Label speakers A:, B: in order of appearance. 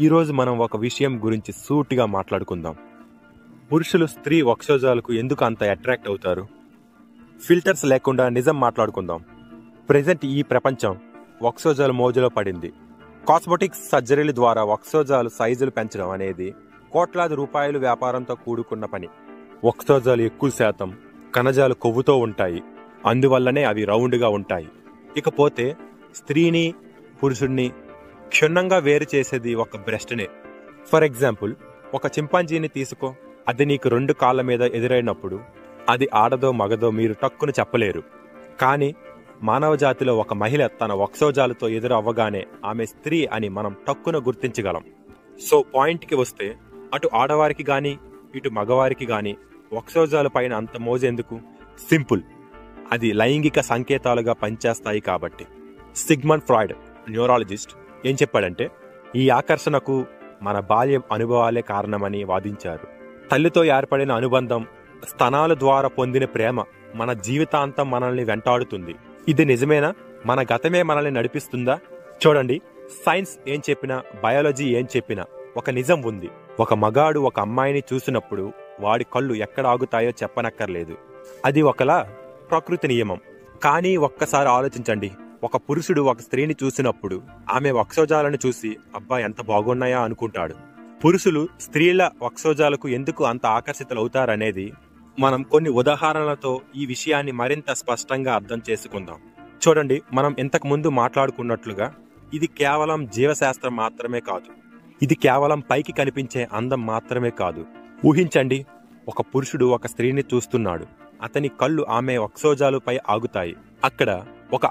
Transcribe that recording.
A: ఈరోజు మనం ఒక విషయం గురించి సూటిగా మాట్లాడుకుందాం. పురుషులు స్త్రీ వక్షోజాలకు ఎందుకు అంత అట్రాక్ట్ అవుతారు? ఫిల్టర్స్ లేకుండా నిజం మాట్లాడుకుందాం. ప్రెజెంట్ ఈ ప్రపంచం వక్షోజాల మోజులో పడింది. కాస్మెటిక్స్ సర్జరీల ద్వారా వక్షోజాలు సైజులు పెంచడం అనేది కోట్లాది రూపాయలు వ్యాపారంతో కూడుకున్న పని. వక్షోజాలు ఎక్కువ శాతం కణజాలు కొవ్వుతో ఉంటాయి, అందువల్లనే అవి రౌండ్గా ఉంటాయి. ఇకపోతే స్త్రీని పురుషుడిని క్షుణ్ణంగా వేరు చేసేది ఒక బ్రెస్ట్నే. ఫర్ ఎగ్జాంపుల్, ఒక చింపాంజీని తీసుకో. అది నీకు 2 కాళ్ళ మీద ఎదురైనప్పుడు అది ఆడదో మగదో మీరు టక్కును చెప్పలేరు. కానీ మానవ జాతిలో ఒక మహిళ తన వక్షోజాలతో ఎదురు అవ్వగానే ఆమె స్త్రీ అని మనం టక్కున గుర్తించగలం. సో పాయింట్కి వస్తే, అటు ఆడవారికి గాని ఇటు మగవారికి గాని వక్షోజాల పైన అంత మోజెందుకు? సింపుల్, అది లైంగిక సంకేతాలుగా పనిచేస్తాయి కాబట్టి. సిగ్మండ్ ఫ్రాయిడ్, న్యూరాలజిస్ట్, ఏం చెప్పాడంటే, ఈ ఆకర్షణకు మన బాల్య అనుభవాలే కారణమని వాదించారు. తల్లితో ఏర్పడిన అనుబంధం, స్తనాల ద్వారా పొందిన ప్రేమ మన జీవితాంతం మనల్ని వెంటాడుతుంది. ఇది నిజమేనా? మన గతమే మనల్ని నడిపిస్తుందా? చూడండి, సైన్స్ ఏం చెప్పినా, బయాలజీ ఏం చెప్పినా ఒక నిజం ఉంది. ఒక మగాడు ఒక అమ్మాయిని చూసినప్పుడు వాడి కళ్ళు ఎక్కడ ఆగుతాయో చెప్పనక్కర్లేదు. అది ఒకలా ప్రకృతి నియమం. కానీ ఒక్కసారి ఆలోచించండి, ఒక పురుషుడు ఒక స్త్రీని చూసినప్పుడు ఆమె వక్షోజాలను చూసి అబ్బా ఎంత బాగున్నాయా అనుకుంటాడు. పురుషులు స్త్రీల వక్షోజాలకు ఎందుకు అంత ఆకర్షితులవుతారనేది మనం కొన్ని ఉదాహరణలతో ఈ విషయాన్ని మరింత స్పష్టంగా అర్థం చేసుకుందాం. చూడండి, మనం ఇంతకు ముందు మాట్లాడుకున్నట్లుగా ఇది కేవలం జీవశాస్త్రం మాత్రమే కాదు. ఇది కేవలం పైకి కనిపించే అందం మాత్రమే కాదు. ఊహించండి, ఒక పురుషుడు ఒక స్త్రీని చూస్తున్నాడు. అతని కళ్ళు ఆమె వక్షోజాలపై ఆగుతాయి. అక్కడ ఒక